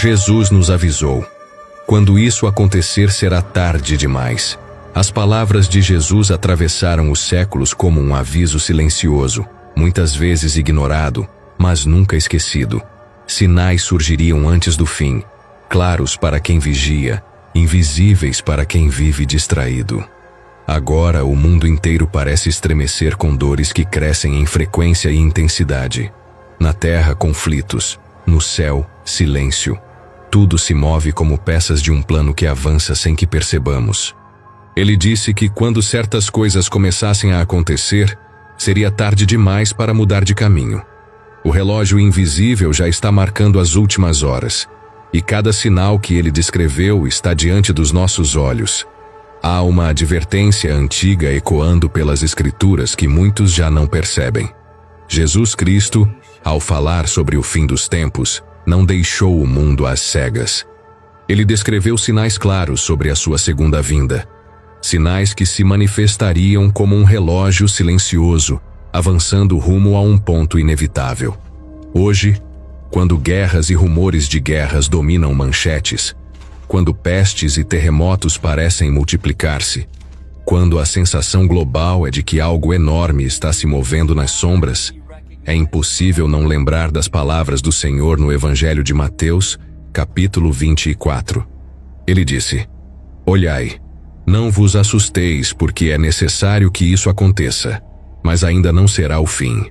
Jesus nos avisou: quando isso acontecer, será tarde demais. As palavras de Jesus atravessaram os séculos como um aviso silencioso, muitas vezes ignorado, mas nunca esquecido. Sinais surgiriam antes do fim, claros para quem vigia, invisíveis para quem vive distraído. Agora o mundo inteiro parece estremecer com dores que crescem em frequência e intensidade. Na terra, conflitos. No céu, silêncio. Tudo se move como peças de um plano que avança sem que percebamos. Ele disse que quando certas coisas começassem a acontecer, seria tarde demais para mudar de caminho. O relógio invisível já está marcando as últimas horas, e cada sinal que ele descreveu está diante dos nossos olhos. Há uma advertência antiga ecoando pelas Escrituras que muitos já não percebem. Jesus Cristo, ao falar sobre o fim dos tempos, não deixou o mundo às cegas. Ele descreveu sinais claros sobre a sua segunda vinda. Sinais que se manifestariam como um relógio silencioso, avançando rumo a um ponto inevitável. Hoje, quando guerras e rumores de guerras dominam manchetes, quando pestes e terremotos parecem multiplicar-se, quando a sensação global é de que algo enorme está se movendo nas sombras, é impossível não lembrar das palavras do Senhor no Evangelho de Mateus, capítulo 24. Ele disse: olhai, não vos assusteis, porque é necessário que isso aconteça, mas ainda não será o fim.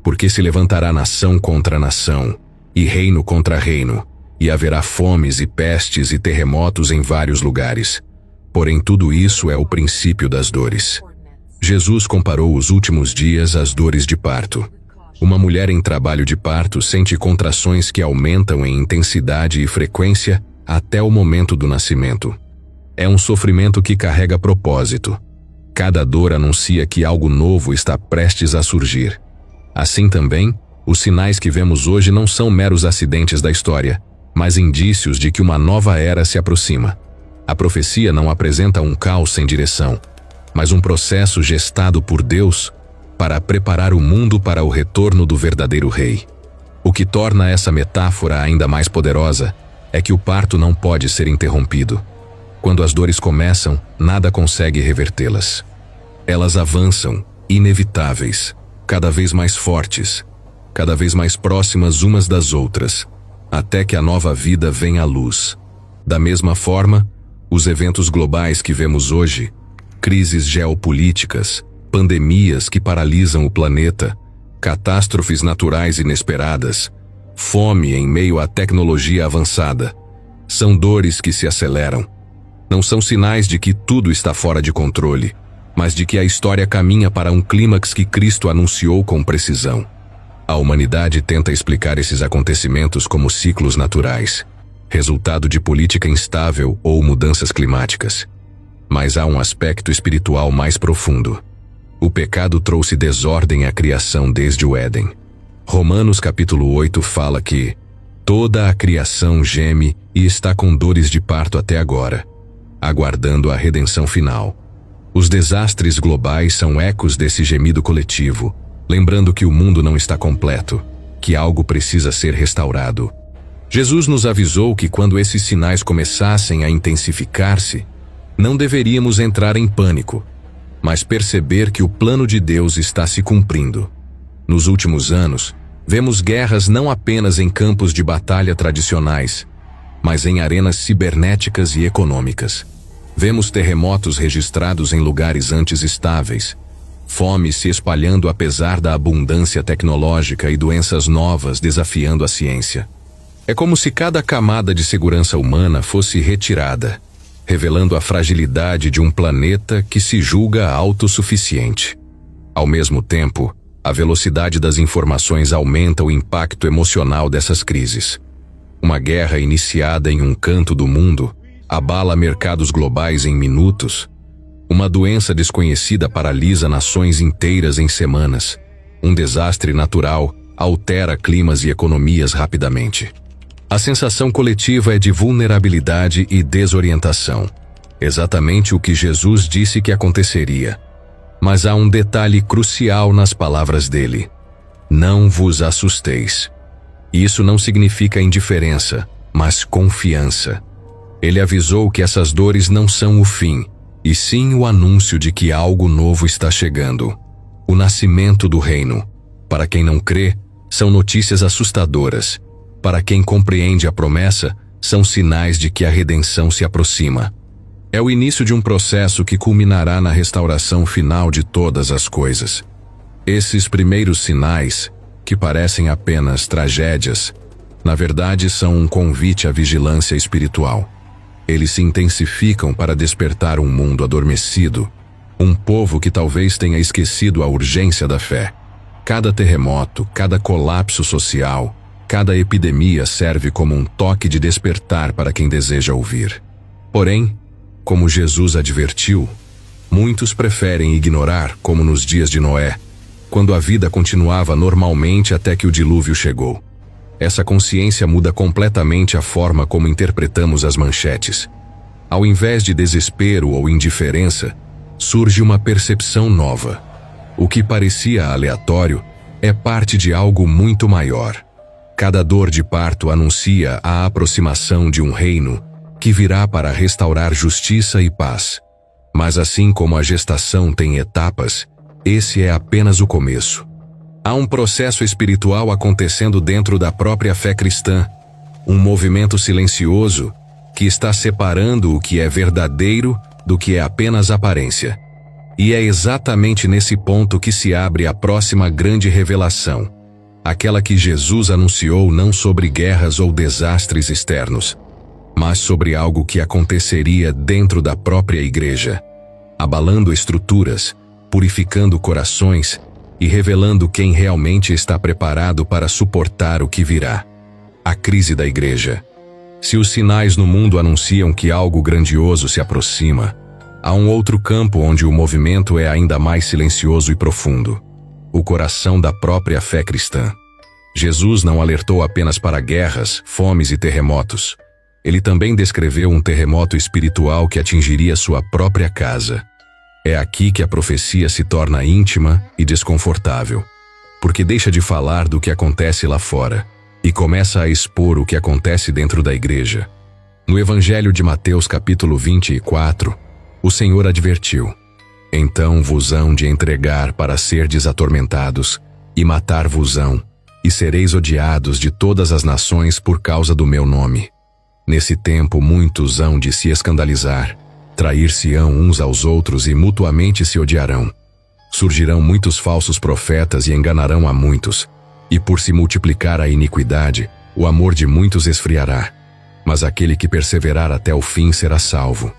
Porque se levantará nação contra nação, e reino contra reino, e haverá fomes e pestes e terremotos em vários lugares. Porém, tudo isso é o princípio das dores. Jesus comparou os últimos dias às dores de parto. Uma mulher em trabalho de parto sente contrações que aumentam em intensidade e frequência até o momento do nascimento. É um sofrimento que carrega propósito. Cada dor anuncia que algo novo está prestes a surgir. Assim também, os sinais que vemos hoje não são meros acidentes da história, mas indícios de que uma nova era se aproxima. A profecia não apresenta um caos sem direção, mas um processo gestado por Deus para preparar o mundo para o retorno do verdadeiro rei. O que torna essa metáfora ainda mais poderosa é que o parto não pode ser interrompido. Quando as dores começam, nada consegue revertê-las. Elas avançam, inevitáveis, cada vez mais fortes, cada vez mais próximas umas das outras, até que a nova vida venha à luz. Da mesma forma, os eventos globais que vemos hoje, crises geopolíticas, pandemias que paralisam o planeta, catástrofes naturais inesperadas, fome em meio à tecnologia avançada, são dores que se aceleram. Não são sinais de que tudo está fora de controle, mas de que a história caminha para um clímax que Cristo anunciou com precisão. A humanidade tenta explicar esses acontecimentos como ciclos naturais, resultado de política instável ou mudanças climáticas. Mas há um aspecto espiritual mais profundo. O pecado trouxe desordem à criação desde o Éden. Romanos capítulo 8 fala que toda a criação geme e está com dores de parto até agora, aguardando a redenção final. Os desastres globais são ecos desse gemido coletivo, lembrando que o mundo não está completo, que algo precisa ser restaurado. Jesus nos avisou que quando esses sinais começassem a intensificar-se, não deveríamos entrar em pânico, mas perceber que o plano de Deus está se cumprindo. Nos últimos anos, vemos guerras não apenas em campos de batalha tradicionais, mas em arenas cibernéticas e econômicas. Vemos terremotos registrados em lugares antes estáveis, fome se espalhando apesar da abundância tecnológica e doenças novas desafiando a ciência. É como se cada camada de segurança humana fosse retirada, revelando a fragilidade de um planeta que se julga autossuficiente. Ao mesmo tempo, a velocidade das informações aumenta o impacto emocional dessas crises. Uma guerra iniciada em um canto do mundo abala mercados globais em minutos. Uma doença desconhecida paralisa nações inteiras em semanas. Um desastre natural altera climas e economias rapidamente. A sensação coletiva é de vulnerabilidade e desorientação. Exatamente o que Jesus disse que aconteceria. Mas há um detalhe crucial nas palavras dele: não vos assusteis. Isso não significa indiferença, mas confiança. Ele avisou que essas dores não são o fim, e sim o anúncio de que algo novo está chegando. O nascimento do reino. Para quem não crê, são notícias assustadoras. Para quem compreende a promessa, são sinais de que a redenção se aproxima. É o início de um processo que culminará na restauração final de todas as coisas. Esses primeiros sinais, que parecem apenas tragédias, na verdade são um convite à vigilância espiritual. Eles se intensificam para despertar um mundo adormecido, um povo que talvez tenha esquecido a urgência da fé. Cada terremoto, cada colapso social, cada epidemia serve como um toque de despertar para quem deseja ouvir. Porém, como Jesus advertiu, muitos preferem ignorar, como nos dias de Noé, quando a vida continuava normalmente até que o dilúvio chegou. Essa consciência muda completamente a forma como interpretamos as manchetes. Ao invés de desespero ou indiferença, surge uma percepção nova. O que parecia aleatório é parte de algo muito maior. Cada dor de parto anuncia a aproximação de um reino que virá para restaurar justiça e paz. Mas assim como a gestação tem etapas, esse é apenas o começo. Há um processo espiritual acontecendo dentro da própria fé cristã, um movimento silencioso que está separando o que é verdadeiro do que é apenas aparência. E é exatamente nesse ponto que se abre a próxima grande revelação, aquela que Jesus anunciou não sobre guerras ou desastres externos, mas sobre algo que aconteceria dentro da própria igreja, abalando estruturas, purificando corações e revelando quem realmente está preparado para suportar o que virá. A crise da igreja. Se os sinais no mundo anunciam que algo grandioso se aproxima, há um outro campo onde o movimento é ainda mais silencioso e profundo. O coração da própria fé cristã. Jesus não alertou apenas para guerras, fomes e terremotos. Ele também descreveu um terremoto espiritual que atingiria sua própria casa. É aqui que a profecia se torna íntima e desconfortável, porque deixa de falar do que acontece lá fora e começa a expor o que acontece dentro da igreja. No Evangelho de Mateus capítulo 24, o Senhor advertiu: então vos hão de entregar para serdes atormentados, e matar-vos-ão, e sereis odiados de todas as nações por causa do meu nome. Nesse tempo muitos hão de se escandalizar, trair-se-ão uns aos outros e mutuamente se odiarão. Surgirão muitos falsos profetas e enganarão a muitos, e por se multiplicar a iniquidade, o amor de muitos esfriará. Mas aquele que perseverar até o fim será salvo.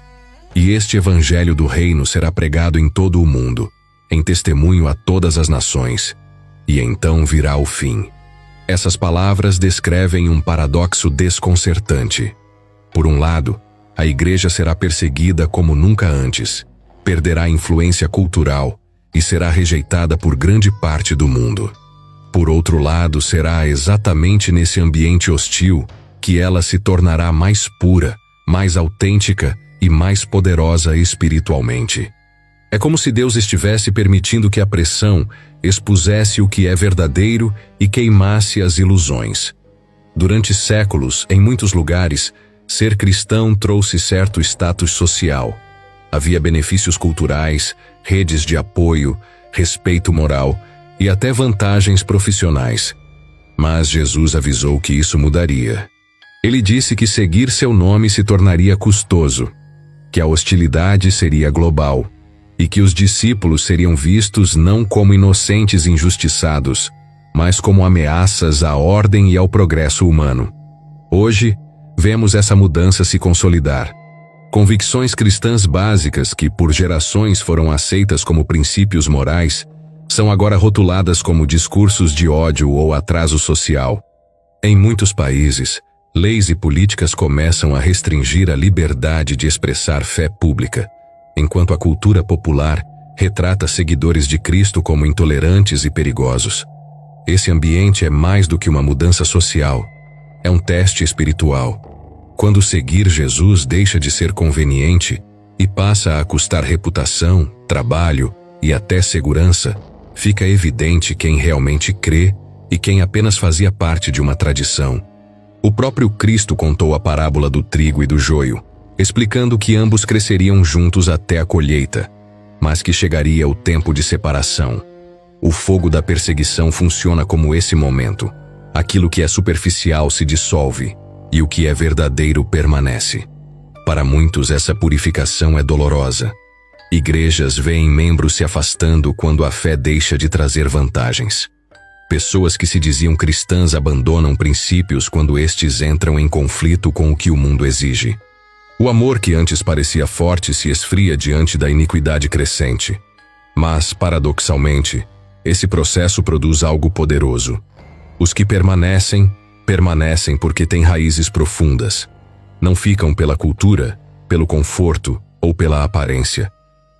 E este evangelho do reino será pregado em todo o mundo, em testemunho a todas as nações, e então virá o fim. Essas palavras descrevem um paradoxo desconcertante. Por um lado, a igreja será perseguida como nunca antes, perderá influência cultural e será rejeitada por grande parte do mundo. Por outro lado, será exatamente nesse ambiente hostil que ela se tornará mais pura, mais autêntica e mais poderosa espiritualmente. É como se Deus estivesse permitindo que a pressão expusesse o que é verdadeiro e queimasse as ilusões. Durante séculos, em muitos lugares, ser cristão trouxe certo status social. Havia benefícios culturais, redes de apoio, respeito moral e até vantagens profissionais. Mas Jesus avisou que isso mudaria. Ele disse que seguir seu nome se tornaria custoso, que a hostilidade seria global e que os discípulos seriam vistos não como inocentes injustiçados, mas como ameaças à ordem e ao progresso humano. Hoje, vemos essa mudança se consolidar. Convicções cristãs básicas que por gerações foram aceitas como princípios morais, são agora rotuladas como discursos de ódio ou atraso social. Em muitos países, leis e políticas começam a restringir a liberdade de expressar fé pública, enquanto a cultura popular retrata seguidores de Cristo como intolerantes e perigosos. Esse ambiente é mais do que uma mudança social, é um teste espiritual. Quando seguir Jesus deixa de ser conveniente e passa a custar reputação, trabalho e até segurança, fica evidente quem realmente crê e quem apenas fazia parte de uma tradição. O próprio Cristo contou a parábola do trigo e do joio, explicando que ambos cresceriam juntos até a colheita, mas que chegaria o tempo de separação. O fogo da perseguição funciona como esse momento. Aquilo que é superficial se dissolve e o que é verdadeiro permanece. Para muitos, essa purificação é dolorosa. Igrejas veem membros se afastando quando a fé deixa de trazer vantagens. Pessoas que se diziam cristãs abandonam princípios quando estes entram em conflito com o que o mundo exige. O amor que antes parecia forte se esfria diante da iniquidade crescente. Mas, paradoxalmente, esse processo produz algo poderoso. Os que permanecem, permanecem porque têm raízes profundas. Não ficam pela cultura, pelo conforto ou pela aparência,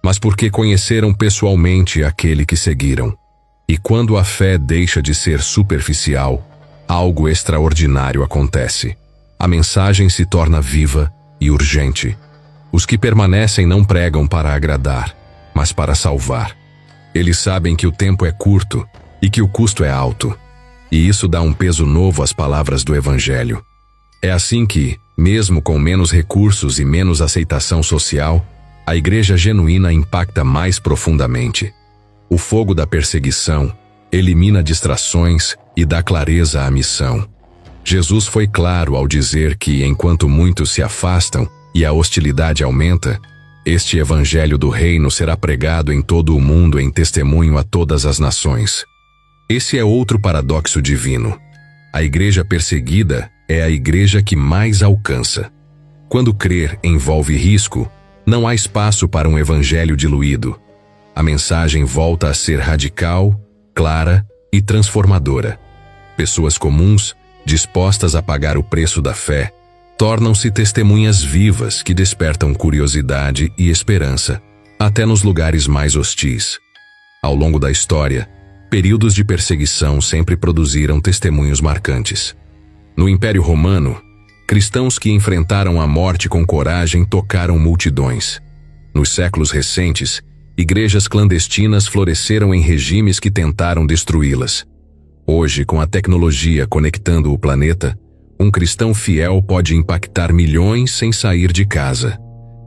mas porque conheceram pessoalmente aquele que seguiram. E quando a fé deixa de ser superficial, algo extraordinário acontece. A mensagem se torna viva e urgente. Os que permanecem não pregam para agradar, mas para salvar. Eles sabem que o tempo é curto e que o custo é alto. E isso dá um peso novo às palavras do Evangelho. É assim que, mesmo com menos recursos e menos aceitação social, a igreja genuína impacta mais profundamente. O fogo da perseguição elimina distrações e dá clareza à missão. Jesus foi claro ao dizer que, enquanto muitos se afastam e a hostilidade aumenta, este evangelho do reino será pregado em todo o mundo em testemunho a todas as nações. Esse é outro paradoxo divino. A igreja perseguida é a igreja que mais alcança. Quando crer envolve risco, não há espaço para um evangelho diluído. A mensagem volta a ser radical, clara e transformadora. Pessoas comuns, dispostas a pagar o preço da fé, tornam-se testemunhas vivas que despertam curiosidade e esperança, até nos lugares mais hostis. Ao longo da história, períodos de perseguição sempre produziram testemunhos marcantes. No Império Romano, cristãos que enfrentaram a morte com coragem tocaram multidões. Nos séculos recentes, igrejas clandestinas floresceram em regimes que tentaram destruí-las. Hoje, com a tecnologia conectando o planeta, um cristão fiel pode impactar milhões sem sair de casa.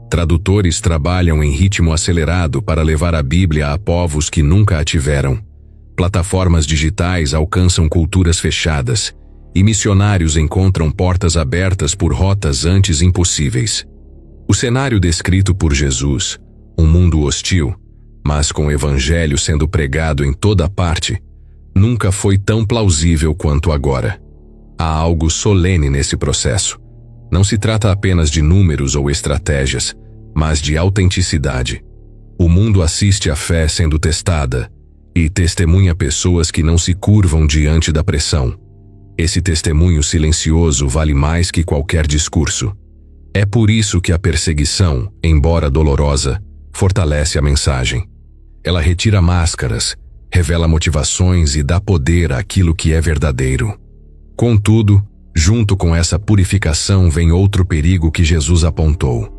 Tradutores trabalham em ritmo acelerado para levar a Bíblia a povos que nunca a tiveram. Plataformas digitais alcançam culturas fechadas, e missionários encontram portas abertas por rotas antes impossíveis. O cenário descrito por Jesus, um mundo hostil, mas com o evangelho sendo pregado em toda parte, nunca foi tão plausível quanto agora. Há algo solene nesse processo. Não se trata apenas de números ou estratégias, mas de autenticidade. O mundo assiste a fé sendo testada e testemunha pessoas que não se curvam diante da pressão. Esse testemunho silencioso vale mais que qualquer discurso. É por isso que a perseguição, embora dolorosa, fortalece a mensagem. Ela retira máscaras, revela motivações e dá poder àquilo que é verdadeiro. Contudo, junto com essa purificação vem outro perigo que Jesus apontou.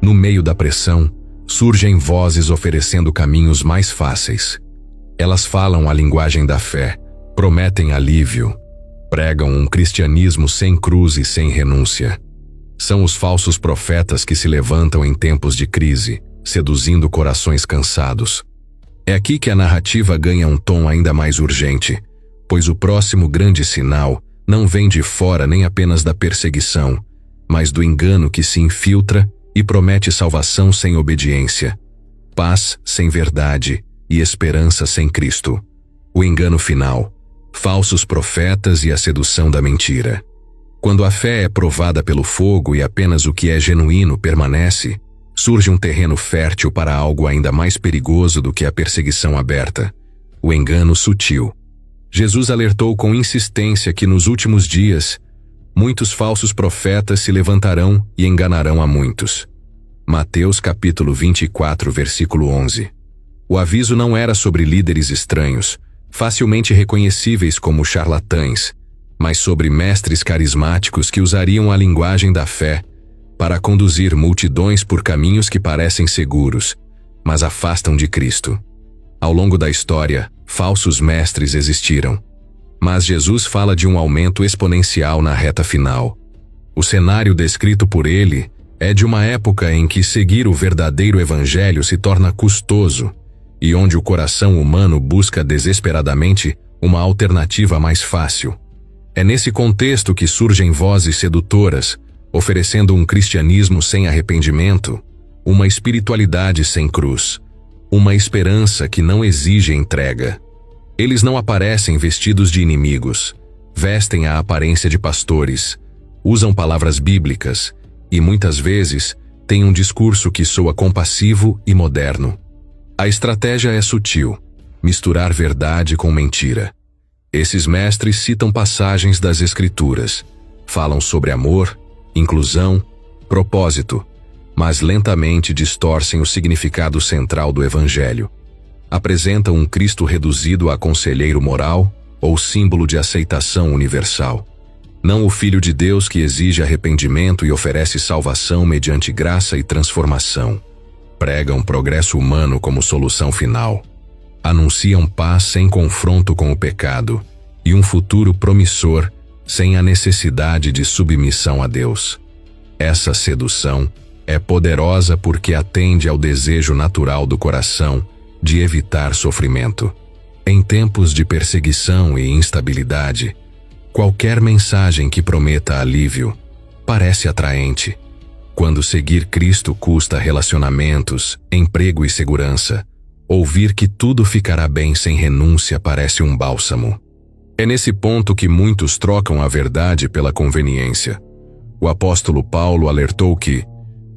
No meio da pressão, surgem vozes oferecendo caminhos mais fáceis. Elas falam a linguagem da fé, prometem alívio, pregam um cristianismo sem cruz e sem renúncia. São os falsos profetas que se levantam em tempos de crise, seduzindo corações cansados. É aqui que a narrativa ganha um tom ainda mais urgente, pois o próximo grande sinal não vem de fora nem apenas da perseguição, mas do engano que se infiltra e promete salvação sem obediência, paz sem verdade e esperança sem Cristo. O engano final, falsos profetas e a sedução da mentira. Quando a fé é provada pelo fogo e apenas o que é genuíno permanece, surge um terreno fértil para algo ainda mais perigoso do que a perseguição aberta, o engano sutil. Jesus alertou com insistência que nos últimos dias, muitos falsos profetas se levantarão e enganarão a muitos. Mateus capítulo 24, versículo 11. O aviso não era sobre líderes estranhos, facilmente reconhecíveis como charlatães, mas sobre mestres carismáticos que usariam a linguagem da fé para conduzir multidões por caminhos que parecem seguros, mas afastam de Cristo. Ao longo da história, falsos mestres existiram. Mas Jesus fala de um aumento exponencial na reta final. O cenário descrito por ele é de uma época em que seguir o verdadeiro evangelho se torna custoso e onde o coração humano busca desesperadamente uma alternativa mais fácil. É nesse contexto que surgem vozes sedutoras, oferecendo um cristianismo sem arrependimento, uma espiritualidade sem cruz, uma esperança que não exige entrega. Eles não aparecem vestidos de inimigos, vestem a aparência de pastores, usam palavras bíblicas e, muitas vezes, têm um discurso que soa compassivo e moderno. A estratégia é sutil, misturar verdade com mentira. Esses mestres citam passagens das Escrituras, falam sobre amor, inclusão, propósito, mas lentamente distorcem o significado central do Evangelho. Apresentam um Cristo reduzido a conselheiro moral ou símbolo de aceitação universal. Não o Filho de Deus que exige arrependimento e oferece salvação mediante graça e transformação. Pregam progresso humano como solução final. Anunciam paz sem confronto com o pecado e um futuro promissor sem a necessidade de submissão a Deus. Essa sedução é poderosa porque atende ao desejo natural do coração de evitar sofrimento. Em tempos de perseguição e instabilidade, qualquer mensagem que prometa alívio parece atraente. Quando seguir Cristo custa relacionamentos, emprego e segurança, ouvir que tudo ficará bem sem renúncia parece um bálsamo. É nesse ponto que muitos trocam a verdade pela conveniência. O apóstolo Paulo alertou que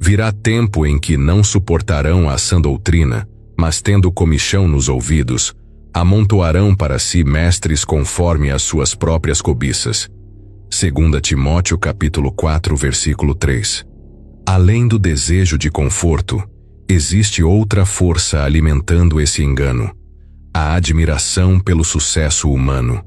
virá tempo em que não suportarão a sã doutrina, mas tendo comichão nos ouvidos, amontoarão para si mestres conforme as suas próprias cobiças. 2 Timóteo capítulo 4, versículo 3. Além do desejo de conforto, existe outra força alimentando esse engano: a admiração pelo sucesso humano.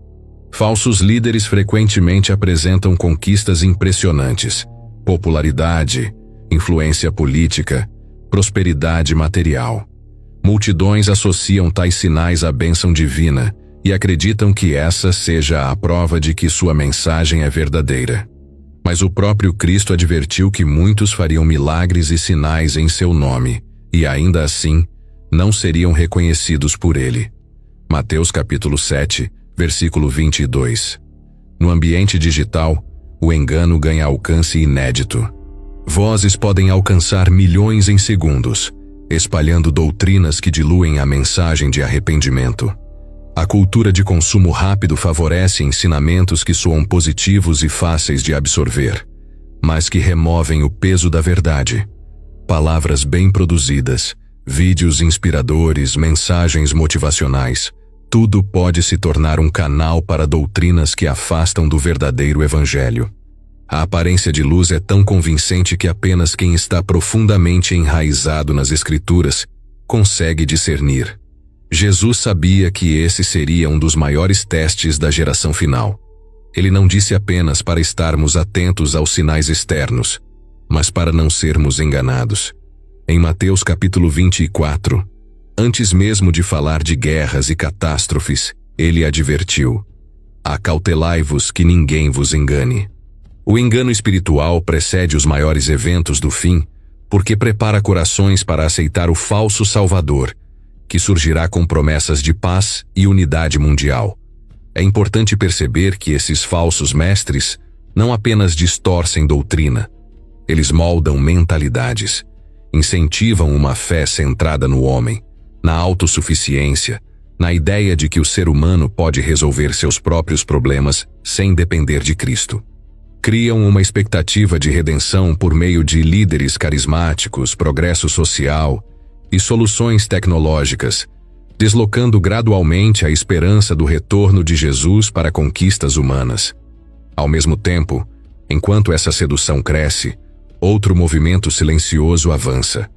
Falsos líderes frequentemente apresentam conquistas impressionantes, popularidade, influência política, prosperidade material. Multidões associam tais sinais à bênção divina e acreditam que essa seja a prova de que sua mensagem é verdadeira. Mas o próprio Cristo advertiu que muitos fariam milagres e sinais em seu nome, e ainda assim, não seriam reconhecidos por ele. Mateus capítulo 7, versículo 22. No ambiente digital, o engano ganha alcance inédito. Vozes podem alcançar milhões em segundos, espalhando doutrinas que diluem a mensagem de arrependimento. A cultura de consumo rápido favorece ensinamentos que soam positivos e fáceis de absorver, mas que removem o peso da verdade. Palavras bem produzidas, vídeos inspiradores, mensagens motivacionais, tudo pode se tornar um canal para doutrinas que afastam do verdadeiro evangelho. A aparência de luz é tão convincente que apenas quem está profundamente enraizado nas Escrituras consegue discernir. Jesus sabia que esse seria um dos maiores testes da geração final. Ele não disse apenas para estarmos atentos aos sinais externos, mas para não sermos enganados. Em Mateus capítulo 24, antes mesmo de falar de guerras e catástrofes, ele advertiu: acautelai-vos que ninguém vos engane. O engano espiritual precede os maiores eventos do fim, porque prepara corações para aceitar o falso Salvador, que surgirá com promessas de paz e unidade mundial. É importante perceber que esses falsos mestres não apenas distorcem doutrina, eles moldam mentalidades, incentivam uma fé centrada no homem, na autossuficiência, na ideia de que o ser humano pode resolver seus próprios problemas sem depender de Cristo. Criam uma expectativa de redenção por meio de líderes carismáticos, progresso social e soluções tecnológicas, deslocando gradualmente a esperança do retorno de Jesus para conquistas humanas. Ao mesmo tempo, enquanto essa sedução cresce, outro movimento silencioso avança.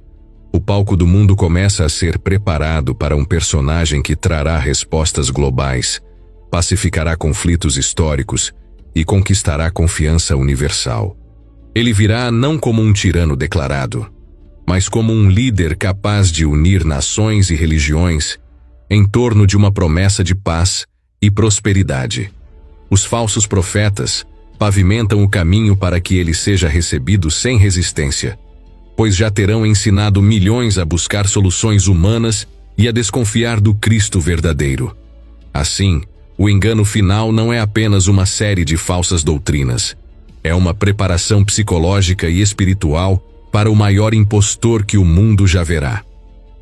O palco do mundo começa a ser preparado para um personagem que trará respostas globais, pacificará conflitos históricos e conquistará confiança universal. Ele virá não como um tirano declarado, mas como um líder capaz de unir nações e religiões em torno de uma promessa de paz e prosperidade. Os falsos profetas pavimentam o caminho para que ele seja recebido sem resistência, pois já terão ensinado milhões a buscar soluções humanas e a desconfiar do Cristo verdadeiro. Assim, o engano final não é apenas uma série de falsas doutrinas. É uma preparação psicológica e espiritual para o maior impostor que o mundo já verá.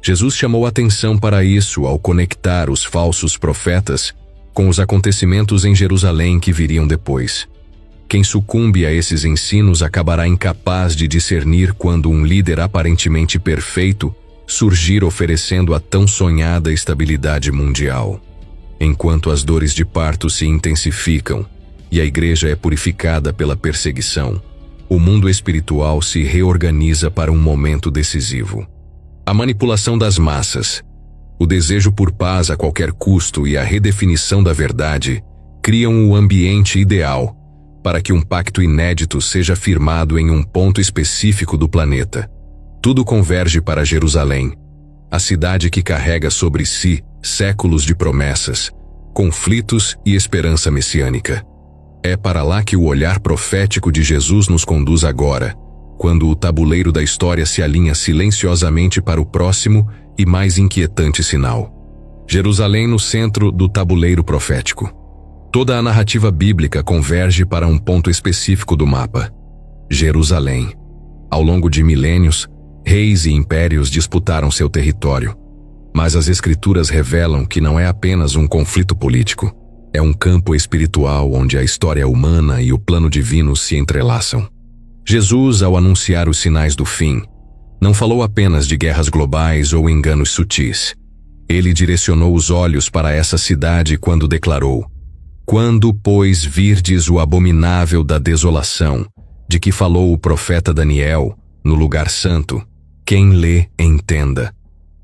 Jesus chamou atenção para isso ao conectar os falsos profetas com os acontecimentos em Jerusalém que viriam depois. Quem sucumbe a esses ensinos acabará incapaz de discernir quando um líder aparentemente perfeito surgir oferecendo a tão sonhada estabilidade mundial. Enquanto as dores de parto se intensificam e a igreja é purificada pela perseguição, o mundo espiritual se reorganiza para um momento decisivo. A manipulação das massas, o desejo por paz a qualquer custo e a redefinição da verdade criam o ambiente ideal para que um pacto inédito seja firmado em um ponto específico do planeta. Tudo converge para Jerusalém, a cidade que carrega sobre si séculos de promessas, conflitos e esperança messiânica. É para lá que o olhar profético de Jesus nos conduz agora, quando o tabuleiro da história se alinha silenciosamente para o próximo e mais inquietante sinal. Jerusalém no centro do tabuleiro profético. Toda a narrativa bíblica converge para um ponto específico do mapa: Jerusalém. Ao longo de milênios, reis e impérios disputaram seu território. Mas as Escrituras revelam que não é apenas um conflito político. É um campo espiritual onde a história humana e o plano divino se entrelaçam. Jesus, ao anunciar os sinais do fim, não falou apenas de guerras globais ou enganos sutis. Ele direcionou os olhos para essa cidade quando declarou: "Quando, pois, virdes o abominável da desolação, de que falou o profeta Daniel, no lugar santo, quem lê, entenda.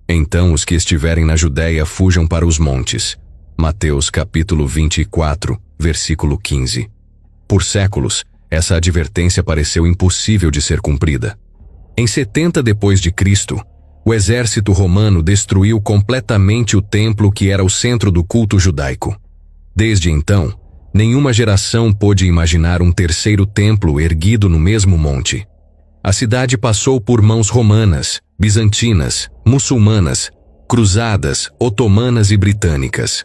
Então os que estiverem na Judéia fujam para os montes." Mateus capítulo 24, versículo 15. Por séculos, essa advertência pareceu impossível de ser cumprida. Em 70 depois de Cristo, o exército romano destruiu completamente o templo que era o centro do culto judaico. Desde então, nenhuma geração pôde imaginar um terceiro templo erguido no mesmo monte. A cidade passou por mãos romanas, bizantinas, muçulmanas, cruzadas, otomanas e britânicas.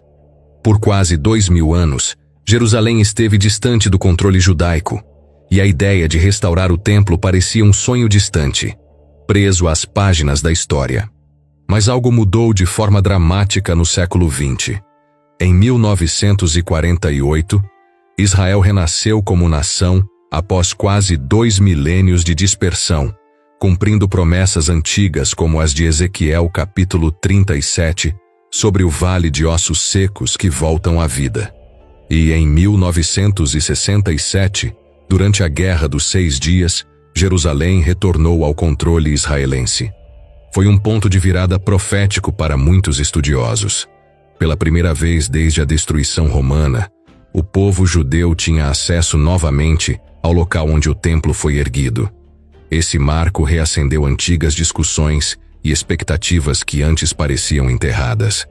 Por quase 2000 anos, Jerusalém esteve distante do controle judaico, e a ideia de restaurar o templo parecia um sonho distante, preso às páginas da história. Mas algo mudou de forma dramática no século XX. Em 1948, Israel renasceu como nação após quase 2 milênios de dispersão, cumprindo promessas antigas como as de Ezequiel capítulo 37, sobre o vale de ossos secos que voltam à vida. E em 1967, durante a Guerra dos 6 Dias, Jerusalém retornou ao controle israelense. Foi um ponto de virada profético para muitos estudiosos. Pela primeira vez desde a destruição romana, o povo judeu tinha acesso novamente ao local onde o templo foi erguido. Esse marco reacendeu antigas discussões e expectativas que antes pareciam enterradas.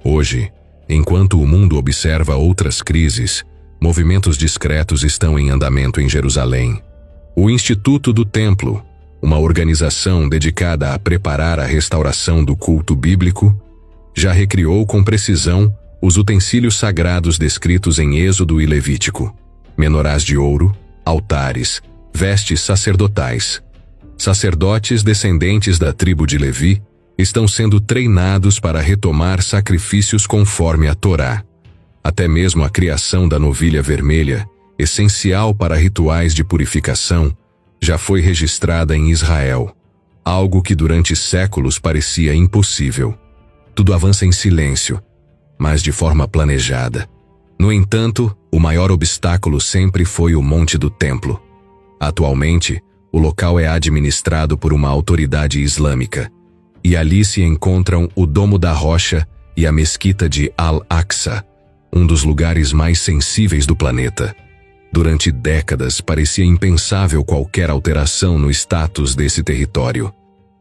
Hoje, enquanto o mundo observa outras crises, movimentos discretos estão em andamento em Jerusalém. O Instituto do Templo, uma organização dedicada a preparar a restauração do culto bíblico, já recriou com precisão os utensílios sagrados descritos em Êxodo e Levítico: menorás de ouro, altares, vestes sacerdotais. Sacerdotes descendentes da tribo de Levi estão sendo treinados para retomar sacrifícios conforme a Torá. Até mesmo a criação da novilha vermelha, essencial para rituais de purificação, já foi registrada em Israel, algo que durante séculos parecia impossível. Tudo avança em silêncio, mas de forma planejada. No entanto, o maior obstáculo sempre foi o Monte do Templo. Atualmente, o local é administrado por uma autoridade islâmica, e ali se encontram o Domo da Rocha e a Mesquita de Al-Aqsa, um dos lugares mais sensíveis do planeta. Durante décadas, parecia impensável qualquer alteração no status desse território.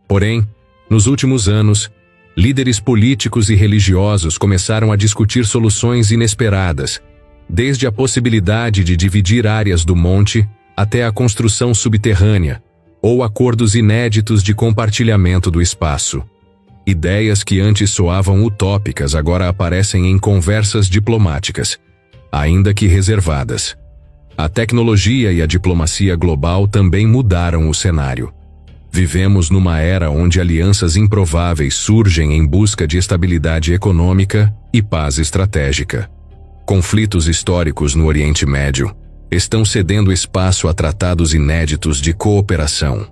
Porém, nos últimos anos, líderes políticos e religiosos começaram a discutir soluções inesperadas, desde a possibilidade de dividir áreas do monte até a construção subterrânea, ou acordos inéditos de compartilhamento do espaço. Ideias que antes soavam utópicas agora aparecem em conversas diplomáticas, ainda que reservadas. A tecnologia e a diplomacia global também mudaram o cenário. Vivemos numa era onde alianças improváveis surgem em busca de estabilidade econômica e paz estratégica. Conflitos históricos no Oriente Médio estão cedendo espaço a tratados inéditos de cooperação.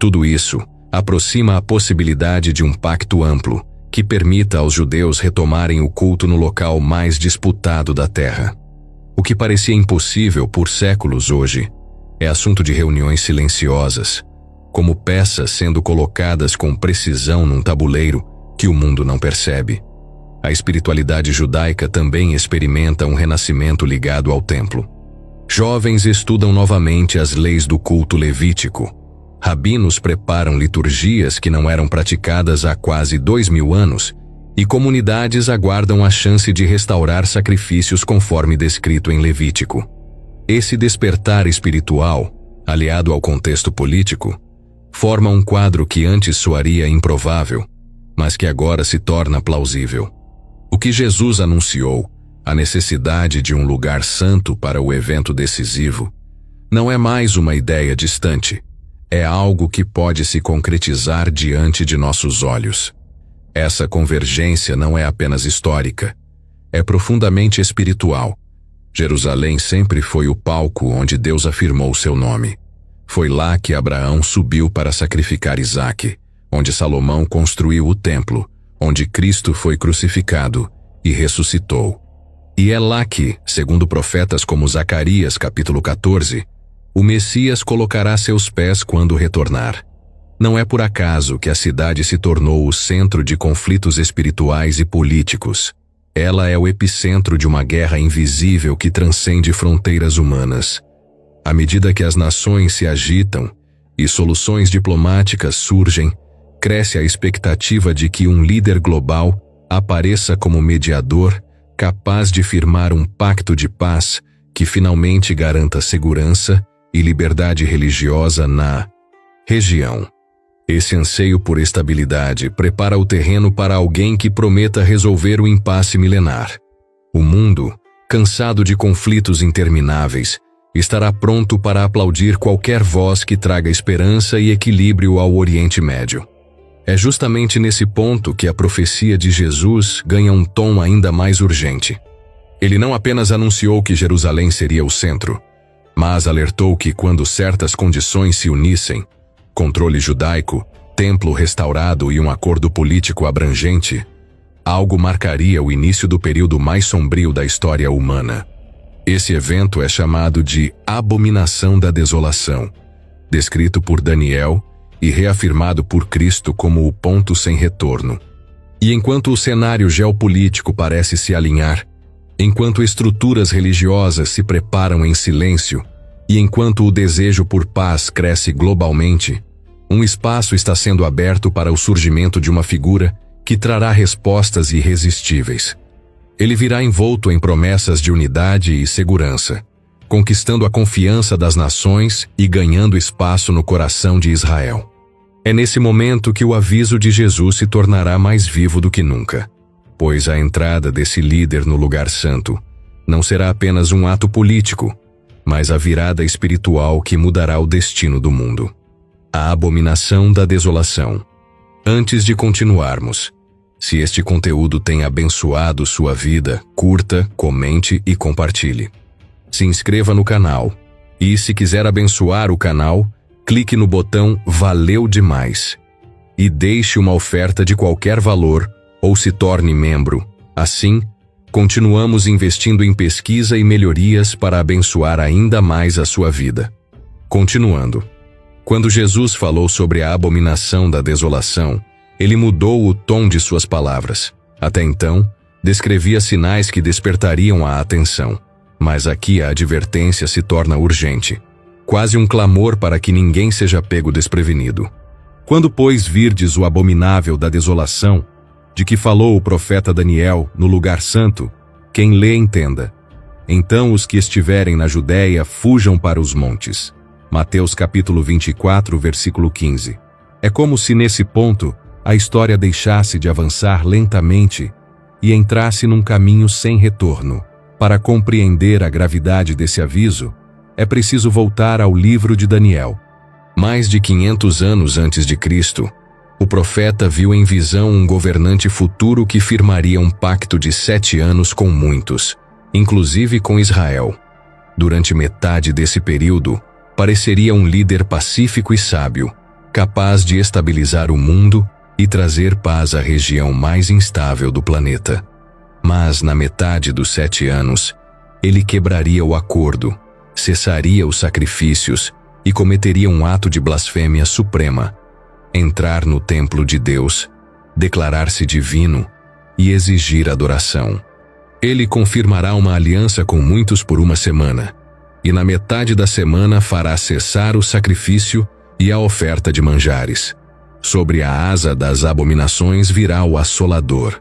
Tudo isso aproxima a possibilidade de um pacto amplo que permita aos judeus retomarem o culto no local mais disputado da terra. O que parecia impossível por séculos hoje é assunto de reuniões silenciosas, como peças sendo colocadas com precisão num tabuleiro que o mundo não percebe. A espiritualidade judaica também experimenta um renascimento ligado ao templo. Jovens estudam novamente as leis do culto levítico. Rabinos preparam liturgias que não eram praticadas há quase 2000 anos, e comunidades aguardam a chance de restaurar sacrifícios conforme descrito em Levítico. Esse despertar espiritual, aliado ao contexto político, forma um quadro que antes soaria improvável, mas que agora se torna plausível. O que Jesus anunciou, a necessidade de um lugar santo para o evento decisivo, não é mais uma ideia distante, é algo que pode se concretizar diante de nossos olhos. Essa convergência não é apenas histórica, é profundamente espiritual. Jerusalém sempre foi o palco onde Deus afirmou seu nome. Foi lá que Abraão subiu para sacrificar Isaque, onde Salomão construiu o templo, onde Cristo foi crucificado e ressuscitou. E é lá que, segundo profetas como Zacarias capítulo 14, o Messias colocará seus pés quando retornar. Não é por acaso que a cidade se tornou o centro de conflitos espirituais e políticos. Ela é o epicentro de uma guerra invisível que transcende fronteiras humanas. À medida que as nações se agitam e soluções diplomáticas surgem, cresce a expectativa de que um líder global apareça como mediador, capaz de firmar um pacto de paz que finalmente garanta segurança e liberdade religiosa na região. Esse anseio por estabilidade prepara o terreno para alguém que prometa resolver o impasse milenar. O mundo, cansado de conflitos intermináveis, estará pronto para aplaudir qualquer voz que traga esperança e equilíbrio ao Oriente Médio. É justamente nesse ponto que a profecia de Jesus ganha um tom ainda mais urgente. Ele não apenas anunciou que Jerusalém seria o centro, mas alertou que quando certas condições se unissem, controle judaico, templo restaurado e um acordo político abrangente, algo marcaria o início do período mais sombrio da história humana. Esse evento é chamado de Abominação da Desolação, descrito por Daniel e reafirmado por Cristo como o ponto sem retorno. E enquanto o cenário geopolítico parece se alinhar, enquanto estruturas religiosas se preparam em silêncio, e enquanto o desejo por paz cresce globalmente, um espaço está sendo aberto para o surgimento de uma figura que trará respostas irresistíveis. Ele virá envolto em promessas de unidade e segurança, conquistando a confiança das nações e ganhando espaço no coração de Israel. É nesse momento que o aviso de Jesus se tornará mais vivo do que nunca, pois a entrada desse líder no lugar santo não será apenas um ato político, mas a virada espiritual que mudará o destino do mundo. A abominação da desolação. Antes de continuarmos, se este conteúdo tem abençoado sua vida, curta, comente e compartilhe. Se inscreva no canal. E se quiser abençoar o canal, clique no botão Valeu Demais. E deixe uma oferta de qualquer valor ou se torne membro. Assim, continuamos investindo em pesquisa e melhorias para abençoar ainda mais a sua vida. Continuando. Quando Jesus falou sobre a abominação da desolação, ele mudou o tom de suas palavras. Até então, descrevia sinais que despertariam a atenção. Mas aqui a advertência se torna urgente, quase um clamor para que ninguém seja pego desprevenido. Quando, pois, virdes o abominável da desolação, de que falou o profeta Daniel no lugar santo, quem lê entenda. Então os que estiverem na Judéia fujam para os montes. Mateus capítulo 24, versículo 15. É como se nesse ponto a história deixasse de avançar lentamente e entrasse num caminho sem retorno. Para compreender a gravidade desse aviso, é preciso voltar ao livro de Daniel. Mais de 500 anos antes de Cristo, o profeta viu em visão um governante futuro que firmaria um pacto de 7 anos com muitos, inclusive com Israel. Durante metade desse período, pareceria um líder pacífico e sábio, capaz de estabilizar o mundo e trazer paz à região mais instável do planeta. Mas, na metade dos 7 anos, ele quebraria o acordo, cessaria os sacrifícios e cometeria um ato de blasfêmia suprema: entrar no templo de Deus, declarar-se divino e exigir adoração. Ele confirmará uma aliança com muitos por uma semana, e na metade da semana fará cessar o sacrifício e a oferta de manjares. Sobre a asa das abominações virá o assolador.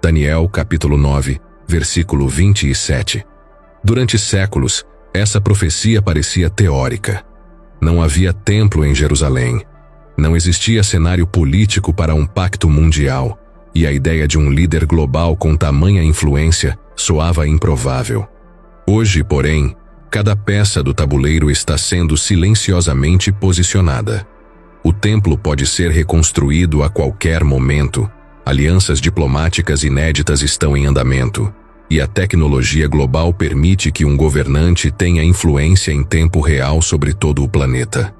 Daniel capítulo 9, versículo 27. Durante séculos, essa profecia parecia teórica. Não havia templo em Jerusalém. Não existia cenário político para um pacto mundial, e a ideia de um líder global com tamanha influência soava improvável. Hoje, porém, cada peça do tabuleiro está sendo silenciosamente posicionada. O templo pode ser reconstruído a qualquer momento, alianças diplomáticas inéditas estão em andamento, e a tecnologia global permite que um governante tenha influência em tempo real sobre todo o planeta.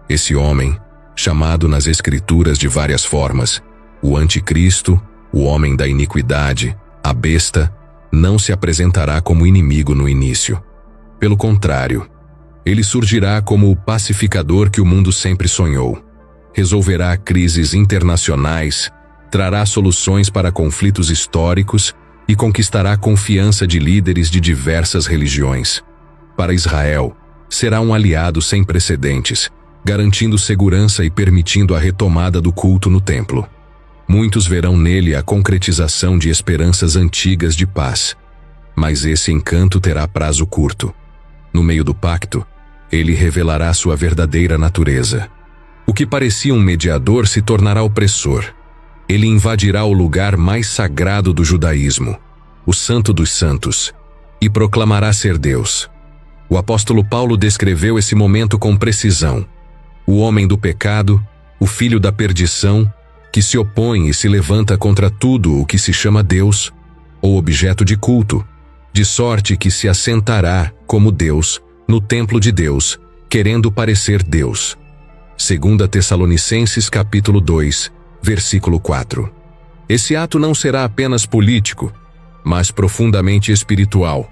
Esse homem, chamado nas Escrituras de várias formas, o Anticristo, o homem da iniquidade, a besta, não se apresentará como inimigo no início. Pelo contrário, ele surgirá como o pacificador que o mundo sempre sonhou. Resolverá crises internacionais, trará soluções para conflitos históricos e conquistará a confiança de líderes de diversas religiões. Para Israel, será um aliado sem precedentes, garantindo segurança e permitindo a retomada do culto no templo. Muitos verão nele a concretização de esperanças antigas de paz. Mas esse encanto terá prazo curto. No meio do pacto, ele revelará sua verdadeira natureza. O que parecia um mediador se tornará opressor. Ele invadirá o lugar mais sagrado do judaísmo, o Santo dos Santos, e proclamará ser Deus. O apóstolo Paulo descreveu esse momento com precisão. O homem do pecado, o filho da perdição, que se opõe e se levanta contra tudo o que se chama Deus, ou objeto de culto, de sorte que se assentará como Deus no templo de Deus, querendo parecer Deus. 2 Tessalonicenses capítulo 2, versículo 4. Esse ato não será apenas político, mas profundamente espiritual.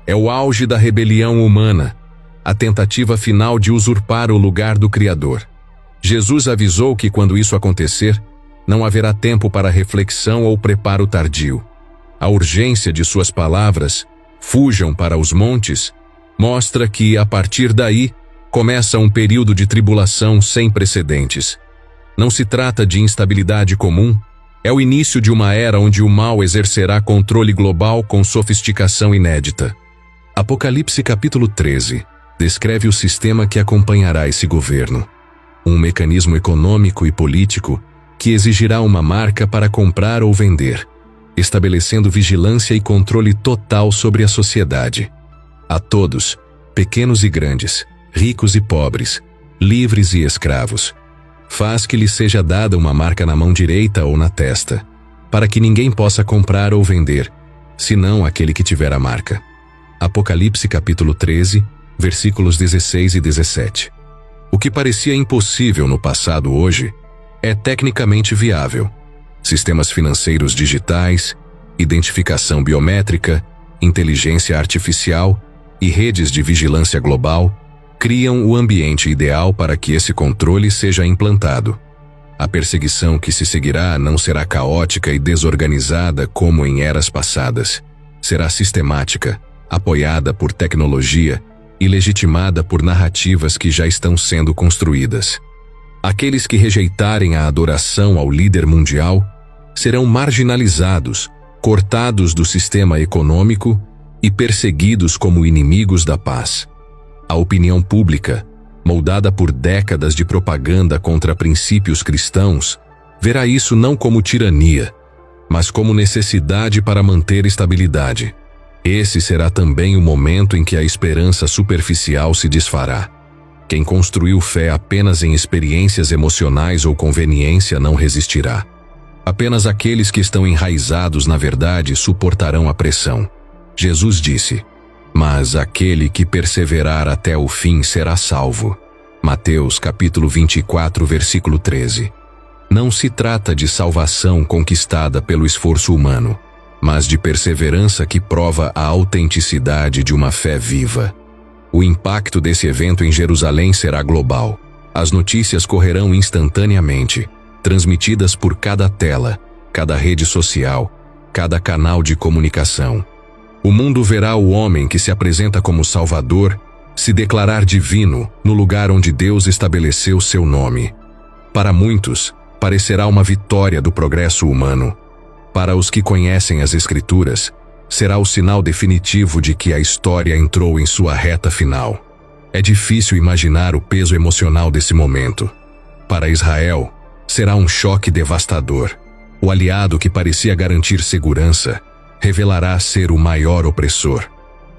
É o auge da rebelião humana, a tentativa final de usurpar o lugar do Criador. Jesus avisou que quando isso acontecer, não haverá tempo para reflexão ou preparo tardio. A urgência de suas palavras, fujam para os montes, mostra que, a partir daí, começa um período de tribulação sem precedentes. Não se trata de instabilidade comum, é o início de uma era onde o mal exercerá controle global com sofisticação inédita. Apocalipse capítulo 13 descreve o sistema que acompanhará esse governo. Um mecanismo econômico e político que exigirá uma marca para comprar ou vender, estabelecendo vigilância e controle total sobre a sociedade. A todos, pequenos e grandes, ricos e pobres, livres e escravos, faz que lhe seja dada uma marca na mão direita ou na testa, para que ninguém possa comprar ou vender, senão aquele que tiver a marca. Apocalipse capítulo 13, versículos 16 e 17. O que parecia impossível no passado hoje é tecnicamente viável. Sistemas financeiros digitais, identificação biométrica, inteligência artificial e redes de vigilância global criam o ambiente ideal para que esse controle seja implantado. A perseguição que se seguirá não será caótica e desorganizada como em eras passadas. Será sistemática, apoiada por tecnologia e legitimada por narrativas que já estão sendo construídas. Aqueles que rejeitarem a adoração ao líder mundial serão marginalizados, cortados do sistema econômico e perseguidos como inimigos da paz. A opinião pública, moldada por décadas de propaganda contra princípios cristãos, verá isso não como tirania, mas como necessidade para manter estabilidade. Esse será também o momento em que a esperança superficial se desfará. Quem construiu fé apenas em experiências emocionais ou conveniência não resistirá. Apenas aqueles que estão enraizados na verdade suportarão a pressão. Jesus disse: "Mas aquele que perseverar até o fim será salvo." Mateus capítulo 24, versículo 13. Não se trata de salvação conquistada pelo esforço humano, mas de perseverança que prova a autenticidade de uma fé viva. O impacto desse evento em Jerusalém será global. As notícias correrão instantaneamente, transmitidas por cada tela, cada rede social, cada canal de comunicação. O mundo verá o homem que se apresenta como Salvador se declarar divino no lugar onde Deus estabeleceu seu nome. Para muitos, parecerá uma vitória do progresso humano. Para os que conhecem as Escrituras, será o sinal definitivo de que a história entrou em sua reta final. É difícil imaginar o peso emocional desse momento. Para Israel, será um choque devastador. O aliado que parecia garantir segurança revelará ser o maior opressor.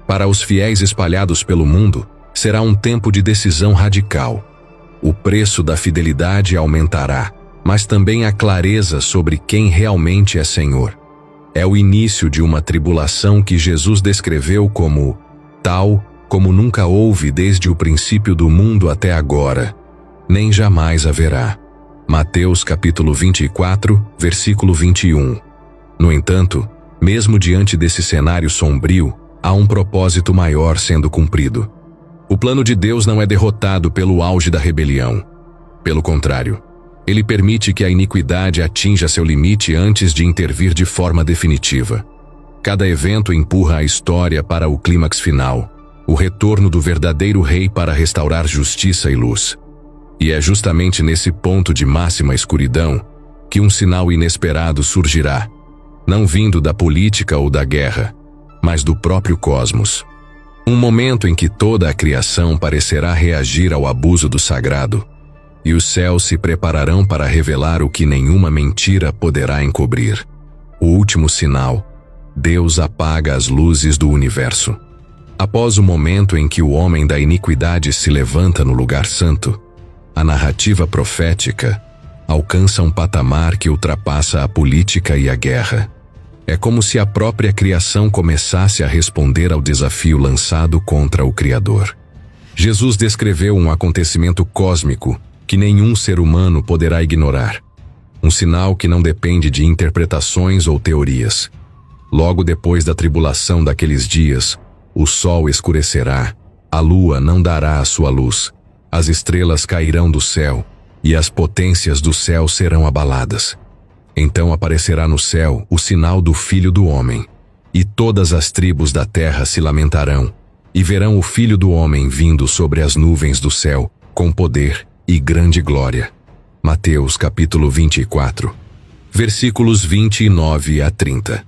Para os fiéis espalhados pelo mundo, será um tempo de decisão radical. O preço da fidelidade aumentará, mas também a clareza sobre quem realmente é Senhor. É o início de uma tribulação que Jesus descreveu como tal como nunca houve desde o princípio do mundo até agora, nem jamais haverá. Mateus capítulo 24, versículo 21. No entanto, mesmo diante desse cenário sombrio, há um propósito maior sendo cumprido. O plano de Deus não é derrotado pelo auge da rebelião. Pelo contrário, Ele permite que a iniquidade atinja seu limite antes de intervir de forma definitiva. Cada evento empurra a história para o clímax final, o retorno do verdadeiro rei para restaurar justiça e luz. E é justamente nesse ponto de máxima escuridão que um sinal inesperado surgirá, não vindo da política ou da guerra, mas do próprio cosmos. Um momento em que toda a criação parecerá reagir ao abuso do sagrado, e os céus se prepararão para revelar o que nenhuma mentira poderá encobrir. O último sinal: Deus apaga as luzes do universo. Após o momento em que o homem da iniquidade se levanta no lugar santo, a narrativa profética alcança um patamar que ultrapassa a política e a guerra. É como se a própria criação começasse a responder ao desafio lançado contra o Criador. Jesus descreveu um acontecimento cósmico que nenhum ser humano poderá ignorar. Um sinal que não depende de interpretações ou teorias. Logo depois da tribulação daqueles dias, o sol escurecerá, a lua não dará a sua luz, as estrelas cairão do céu, e as potências do céu serão abaladas. Então aparecerá no céu o sinal do Filho do Homem, e todas as tribos da terra se lamentarão, e verão o Filho do Homem vindo sobre as nuvens do céu, com poder e grande glória. Mateus capítulo 24, versículos 29 a 30.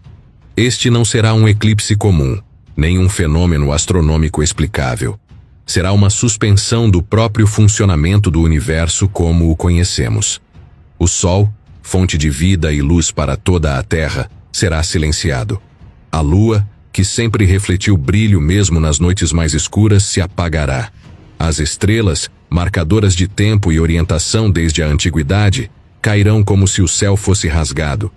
Este não será um eclipse comum, nem um fenômeno astronômico explicável. Será uma suspensão do próprio funcionamento do universo como o conhecemos. O Sol, fonte de vida e luz para toda a Terra, será silenciado. A Lua, que sempre refletiu brilho mesmo nas noites mais escuras, se apagará. As estrelas, marcadoras de tempo e orientação desde a antiguidade, cairão como se o céu fosse rasgado.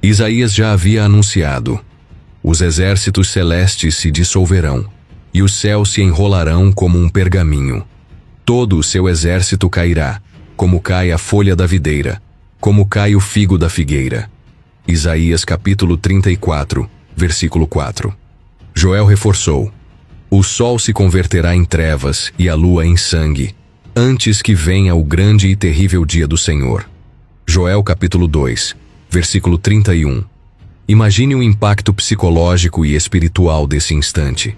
Isaías já havia anunciado: os exércitos celestes se dissolverão, e os céus se enrolarão como um pergaminho. Todo o seu exército cairá, como cai a folha da videira, como cai o figo da figueira. Isaías capítulo 34, versículo 4. Joel reforçou: o sol se converterá em trevas e a lua em sangue, antes que venha o grande e terrível dia do Senhor. Joel capítulo 2, versículo 31. Imagine o impacto psicológico e espiritual desse instante.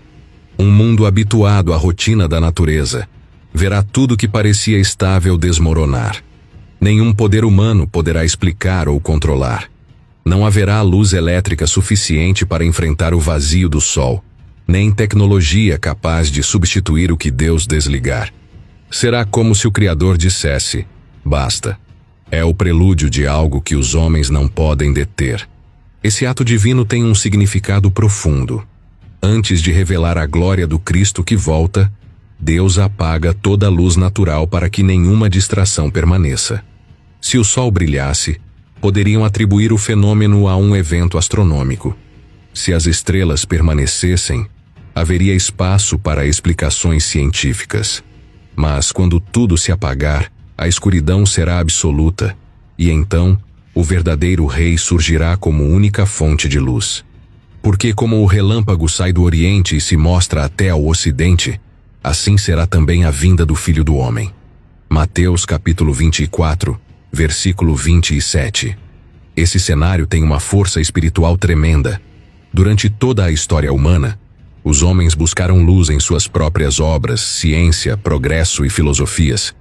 Um mundo habituado à rotina da natureza verá tudo que parecia estável desmoronar. Nenhum poder humano poderá explicar ou controlar. Não haverá luz elétrica suficiente para enfrentar o vazio do sol. nem tecnologia capaz de substituir o que Deus desligar. Será como se o Criador dissesse: basta. É o prelúdio de algo que os homens não podem deter. Esse ato divino tem um significado profundo. Antes de revelar a glória do Cristo que volta, Deus apaga toda a luz natural para que nenhuma distração permaneça. Se o sol brilhasse, poderiam atribuir o fenômeno a um evento astronômico. Se as estrelas permanecessem, haveria espaço para explicações científicas. Mas quando tudo se apagar, a escuridão será absoluta, e então o verdadeiro Rei surgirá como única fonte de luz. Porque como o relâmpago sai do Oriente e se mostra até ao Ocidente, assim será também a vinda do Filho do Homem. Mateus capítulo 24, versículo 27. Esse cenário tem uma força espiritual tremenda. Durante toda a história humana, os homens buscaram luz em suas próprias obras, ciência, progresso e filosofias.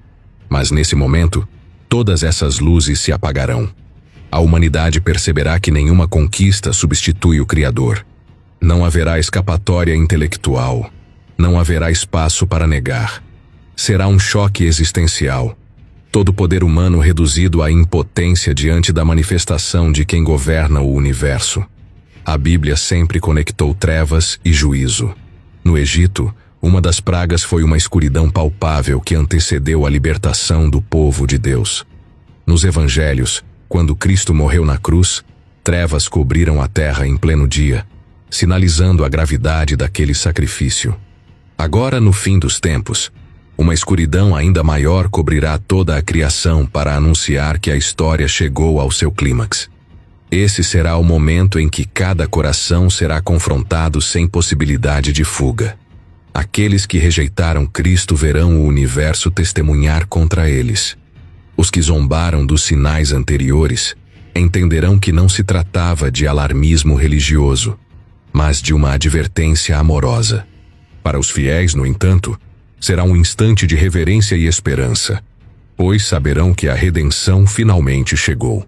Mas nesse momento, todas essas luzes se apagarão. A humanidade perceberá que nenhuma conquista substitui o Criador. Não haverá escapatória intelectual. Não haverá espaço para negar. Será um choque existencial. Todo o poder humano reduzido à impotência diante da manifestação de quem governa o universo. A Bíblia sempre conectou trevas e juízo. No Egito, uma das pragas foi uma escuridão palpável que antecedeu a libertação do povo de Deus. Nos Evangelhos, quando Cristo morreu na cruz, trevas cobriram a terra em pleno dia, sinalizando a gravidade daquele sacrifício. Agora, no fim dos tempos, uma escuridão ainda maior cobrirá toda a criação para anunciar que a história chegou ao seu clímax. Esse será o momento em que cada coração será confrontado sem possibilidade de fuga. Aqueles que rejeitaram Cristo verão o universo testemunhar contra eles. Os que zombaram dos sinais anteriores entenderão que não se tratava de alarmismo religioso, mas de uma advertência amorosa. Para os fiéis, no entanto, será um instante de reverência e esperança, pois saberão que a redenção finalmente chegou.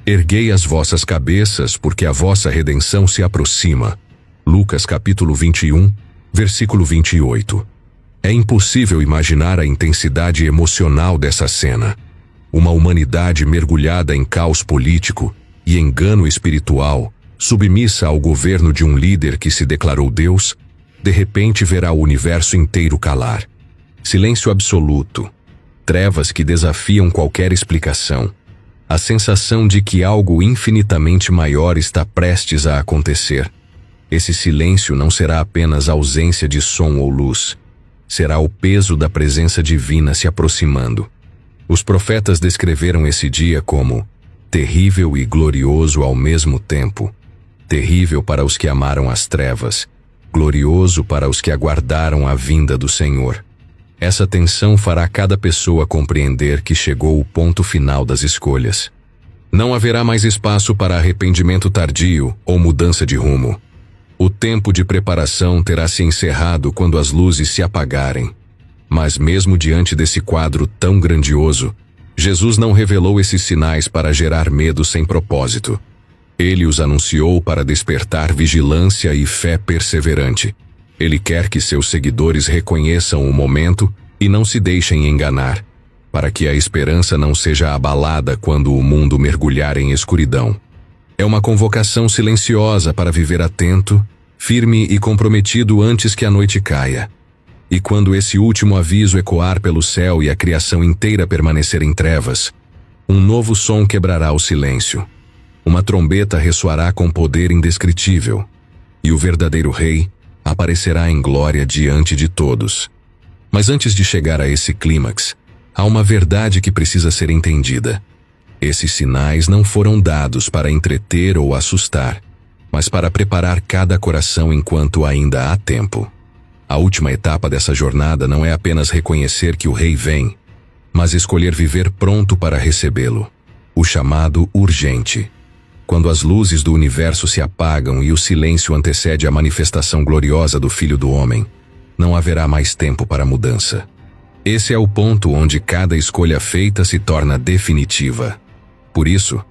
Erguei as vossas cabeças, porque a vossa redenção se aproxima. Lucas capítulo 21, versículo 28. É impossível imaginar a intensidade emocional dessa cena. Uma humanidade mergulhada em caos político e engano espiritual, submissa ao governo de um líder que se declarou Deus, de repente verá o universo inteiro calar. Silêncio absoluto. Trevas que desafiam qualquer explicação. A sensação de que algo infinitamente maior está prestes a acontecer. Esse silêncio não será apenas ausência de som ou luz. Será o peso da presença divina se aproximando. Os profetas descreveram esse dia como terrível e glorioso ao mesmo tempo. Terrível para os que amaram as trevas, glorioso para os que aguardaram a vinda do Senhor. Essa tensão fará cada pessoa compreender que chegou o ponto final das escolhas. Não haverá mais espaço para arrependimento tardio ou mudança de rumo. O tempo de preparação terá se encerrado quando as luzes se apagarem. Mas mesmo diante desse quadro tão grandioso, Jesus não revelou esses sinais para gerar medo sem propósito. Ele os anunciou para despertar vigilância e fé perseverante. Ele quer que seus seguidores reconheçam o momento e não se deixem enganar, para que a esperança não seja abalada quando o mundo mergulhar em escuridão. É uma convocação silenciosa para viver atento, firme e comprometido antes que a noite caia. E quando esse último aviso ecoar pelo céu e a criação inteira permanecer em trevas, um novo som quebrará o silêncio. Uma trombeta ressoará com poder indescritível, e o verdadeiro Rei aparecerá em glória diante de todos. Mas antes de chegar a esse clímax, há uma verdade que precisa ser entendida. Esses sinais não foram dados para entreter ou assustar, mas para preparar cada coração enquanto ainda há tempo. A última etapa dessa jornada não é apenas reconhecer que o Rei vem, mas escolher viver pronto para recebê-lo. O chamado urgente. Quando as luzes do universo se apagam e o silêncio antecede a manifestação gloriosa do Filho do Homem, não haverá mais tempo para mudança. Esse é o ponto onde cada escolha feita se torna definitiva. Por isso,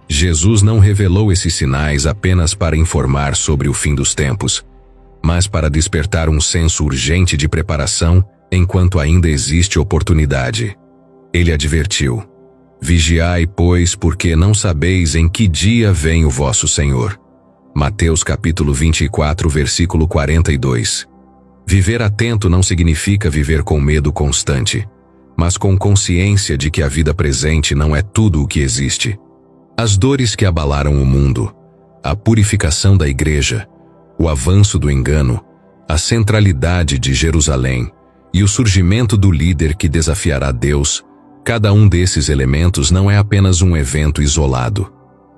Jesus não revelou esses sinais apenas para informar sobre o fim dos tempos, mas para despertar um senso urgente de preparação enquanto ainda existe oportunidade. Ele advertiu: Vigiai, pois, porque não sabeis em que dia vem o vosso Senhor. Mateus capítulo 24, versículo 42. Viver atento não significa viver com medo constante, mas com consciência de que a vida presente não é tudo o que existe. As dores que abalaram o mundo, a purificação da igreja, o avanço do engano, a centralidade de Jerusalém e o surgimento do líder que desafiará Deus, cada um desses elementos não é apenas um evento isolado.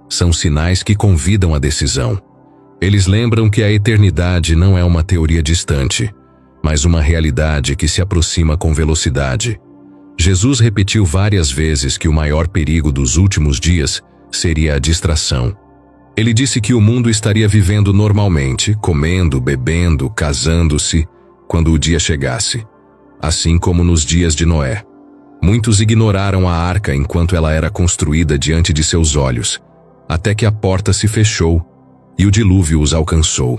São sinais que convidam à decisão. Eles lembram que a eternidade não é uma teoria distante, mas uma realidade que se aproxima com velocidade. Jesus repetiu várias vezes que o maior perigo dos últimos dias seria a distração. Ele disse que o mundo estaria vivendo normalmente, comendo, bebendo, casando-se, quando o dia chegasse, assim como nos dias de Noé. Muitos ignoraram a arca enquanto ela era construída diante de seus olhos, até que a porta se fechou e o dilúvio os alcançou.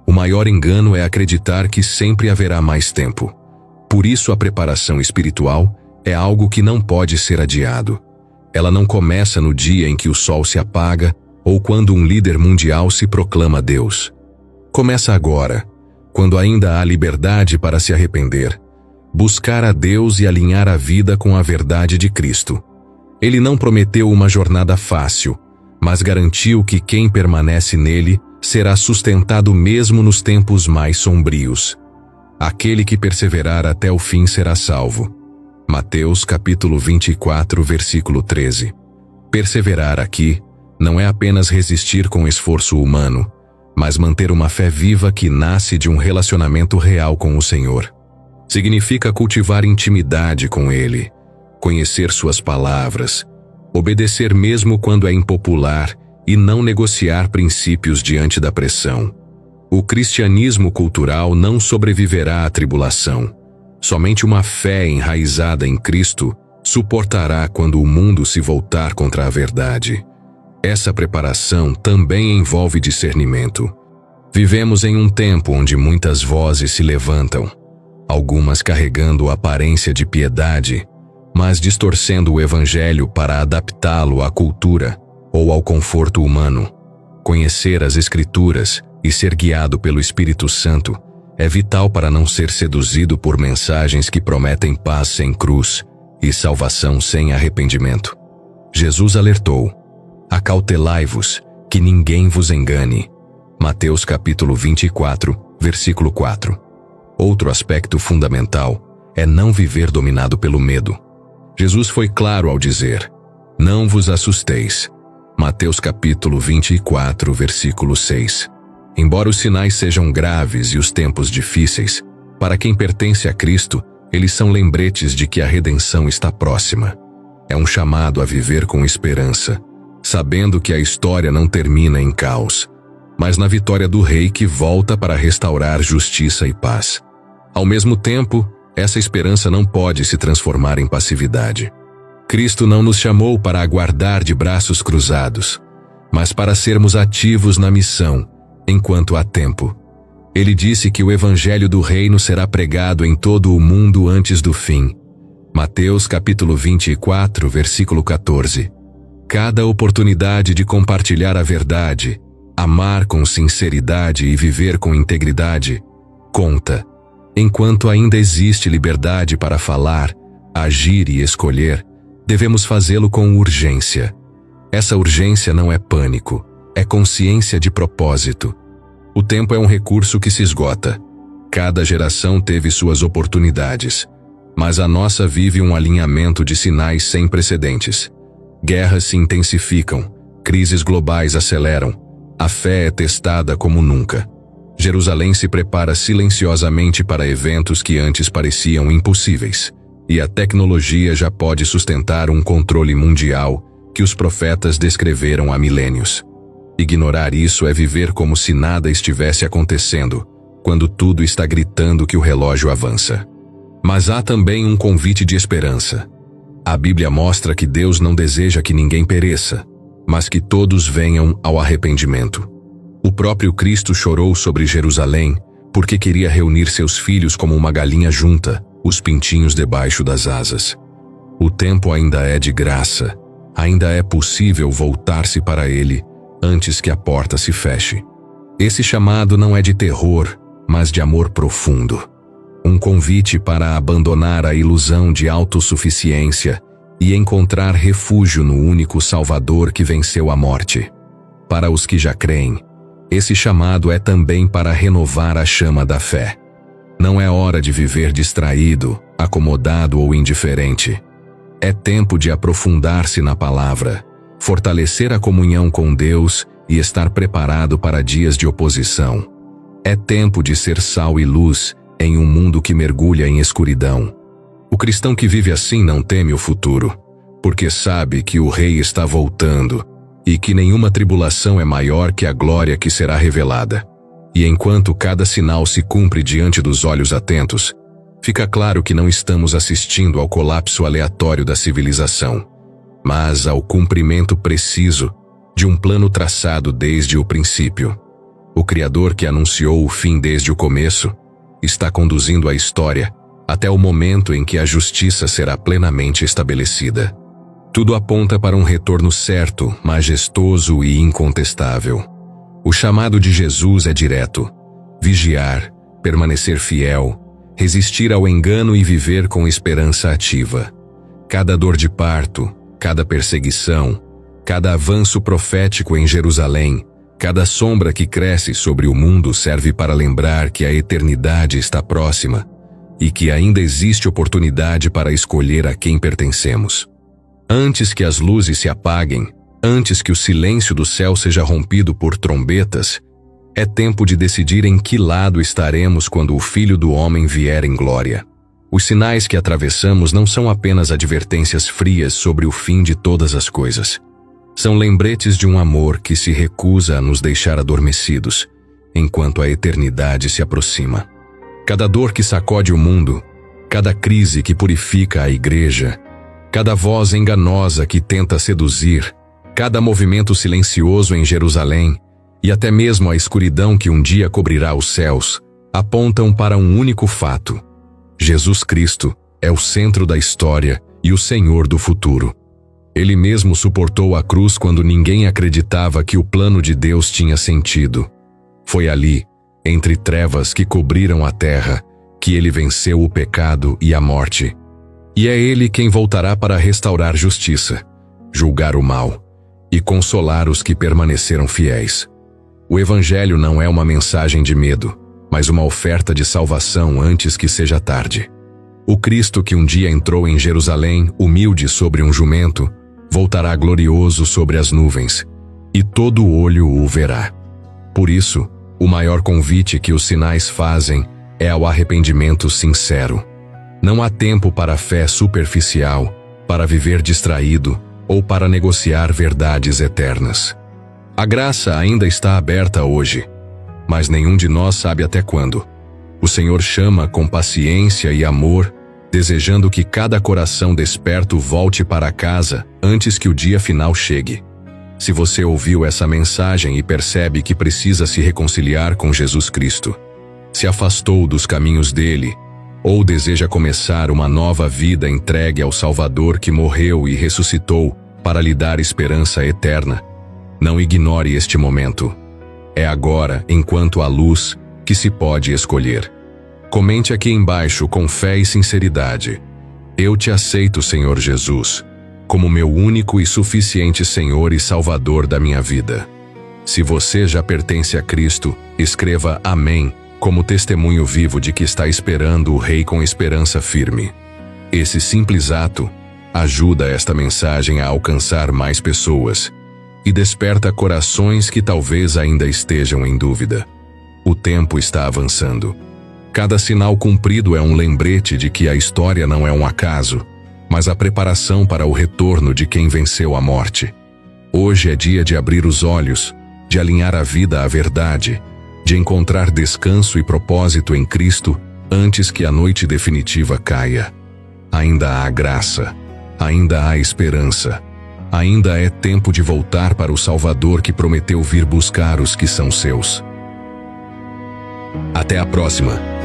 O maior engano é acreditar que sempre haverá mais tempo. Por isso a preparação espiritual é algo que não pode ser adiado. Ela não começa no dia em que o sol se apaga ou quando um líder mundial se proclama Deus. Começa agora, quando ainda há liberdade para se arrepender, buscar a Deus e alinhar a vida com a verdade de Cristo. Ele não prometeu uma jornada fácil, mas garantiu que quem permanece nele será sustentado mesmo nos tempos mais sombrios. Aquele que perseverar até o fim será salvo. Mateus capítulo 24, versículo 13. Perseverar aqui não é apenas resistir com esforço humano, mas manter uma fé viva que nasce de um relacionamento real com o Senhor. Significa cultivar intimidade com Ele, conhecer suas palavras, obedecer mesmo quando é impopular e não negociar princípios diante da pressão. O cristianismo cultural não sobreviverá à tribulação. Somente uma fé enraizada em Cristo suportará quando o mundo se voltar contra a verdade. Essa preparação também envolve discernimento. Vivemos em um tempo onde muitas vozes se levantam, algumas carregando a aparência de piedade, mas distorcendo o evangelho para adaptá-lo à cultura ou ao conforto humano. Conhecer as Escrituras e ser guiado pelo Espírito Santo é vital para não ser seduzido por mensagens que prometem paz sem cruz e salvação sem arrependimento. Jesus alertou: acautelai-vos, que ninguém vos engane. Mateus capítulo 24, versículo 4. Outro aspecto fundamental é não viver dominado pelo medo. Jesus foi claro ao dizer: não vos assusteis. Mateus capítulo 24, versículo 6. Embora os sinais sejam graves e os tempos difíceis, para quem pertence a Cristo, eles são lembretes de que a redenção está próxima. É um chamado a viver com esperança, sabendo que a história não termina em caos, mas na vitória do Rei que volta para restaurar justiça e paz. Ao mesmo tempo, essa esperança não pode se transformar em passividade. Cristo não nos chamou para aguardar de braços cruzados, mas para sermos ativos na missão, enquanto há tempo. Ele disse que o evangelho do reino será pregado em todo o mundo antes do fim. Mateus capítulo 24, versículo 14. Cada oportunidade de compartilhar a verdade, amar com sinceridade e viver com integridade, conta. Enquanto ainda existe liberdade para falar, agir e escolher, devemos fazê-lo com urgência. Essa urgência não é pânico, é consciência de propósito. O tempo é um recurso que se esgota. Cada geração teve suas oportunidades, mas a nossa vive um alinhamento de sinais sem precedentes. Guerras se intensificam, crises globais aceleram, a fé é testada como nunca. Jerusalém se prepara silenciosamente para eventos que antes pareciam impossíveis, e a tecnologia já pode sustentar um controle mundial que os profetas descreveram há milênios. Ignorar isso é viver como se nada estivesse acontecendo, quando tudo está gritando que o relógio avança. Mas há também um convite de esperança. A Bíblia mostra que Deus não deseja que ninguém pereça, mas que todos venham ao arrependimento. O próprio Cristo chorou sobre Jerusalém porque queria reunir seus filhos como uma galinha junta os pintinhos debaixo das asas. O tempo ainda é de graça, ainda é possível voltar-se para ele antes que a porta se feche. Esse chamado não é de terror, mas de amor profundo. Um convite para abandonar a ilusão de autossuficiência e encontrar refúgio no único Salvador que venceu a morte. Para os que já creem, esse chamado é também para renovar a chama da fé. Não é hora de viver distraído, acomodado ou indiferente. É tempo de aprofundar-se na palavra, fortalecer a comunhão com Deus e estar preparado para dias de oposição. É tempo de ser sal e luz em um mundo que mergulha em escuridão. O cristão que vive assim não teme o futuro, porque sabe que o Rei está voltando e que nenhuma tribulação é maior que a glória que será revelada. E enquanto cada sinal se cumpre diante dos olhos atentos, fica claro que não estamos assistindo ao colapso aleatório da civilização, mas ao cumprimento preciso de um plano traçado desde o princípio. O Criador que anunciou o fim desde o começo está conduzindo a história até o momento em que a justiça será plenamente estabelecida. Tudo aponta para um retorno certo, majestoso e incontestável. O chamado de Jesus é direto: vigiar, permanecer fiel, resistir ao engano e viver com esperança ativa. Cada dor de parto, cada perseguição, cada avanço profético em Jerusalém, cada sombra que cresce sobre o mundo serve para lembrar que a eternidade está próxima e que ainda existe oportunidade para escolher a quem pertencemos. Antes que as luzes se apaguem, antes que o silêncio do céu seja rompido por trombetas, é tempo de decidir em que lado estaremos quando o Filho do Homem vier em glória. Os sinais que atravessamos não são apenas advertências frias sobre o fim de todas as coisas. São lembretes de um amor que se recusa a nos deixar adormecidos, enquanto a eternidade se aproxima. Cada dor que sacode o mundo, cada crise que purifica a igreja, cada voz enganosa que tenta seduzir, cada movimento silencioso em Jerusalém e até mesmo a escuridão que um dia cobrirá os céus, apontam para um único fato: Jesus Cristo é o centro da história e o Senhor do futuro. Ele mesmo suportou a cruz quando ninguém acreditava que o plano de Deus tinha sentido. Foi ali, entre trevas que cobriram a terra, que ele venceu o pecado e a morte. E é ele quem voltará para restaurar justiça, julgar o mal e consolar os que permaneceram fiéis. O Evangelho não é uma mensagem de medo, mas uma oferta de salvação antes que seja tarde. O Cristo que um dia entrou em Jerusalém, humilde sobre um jumento, voltará glorioso sobre as nuvens, e todo olho o verá. Por isso, o maior convite que os sinais fazem é ao arrependimento sincero. Não há tempo para a fé superficial, para viver distraído ou para negociar verdades eternas. A graça ainda está aberta hoje, mas nenhum de nós sabe até quando. O Senhor chama com paciência e amor, desejando que cada coração desperto volte para casa antes que o dia final chegue. Se você ouviu essa mensagem e percebe que precisa se reconciliar com Jesus Cristo, se afastou dos caminhos dele, ou deseja começar uma nova vida entregue ao Salvador que morreu e ressuscitou para lhe dar esperança eterna, não ignore este momento. É agora, enquanto há luz, que se pode escolher. Comente aqui embaixo com fé e sinceridade: eu te aceito, Senhor Jesus, como meu único e suficiente Senhor e Salvador da minha vida. Se você já pertence a Cristo, escreva Amém como testemunho vivo de que está esperando o Rei com esperança firme. Esse simples ato ajuda esta mensagem a alcançar mais pessoas e desperta corações que talvez ainda estejam em dúvida. O tempo está avançando. Cada sinal cumprido é um lembrete de que a história não é um acaso, mas a preparação para o retorno de quem venceu a morte. Hoje é dia de abrir os olhos, de alinhar a vida à verdade, de encontrar descanso e propósito em Cristo antes que a noite definitiva caia. Ainda há graça, ainda há esperança, ainda é tempo de voltar para o Salvador que prometeu vir buscar os que são seus. Até a próxima!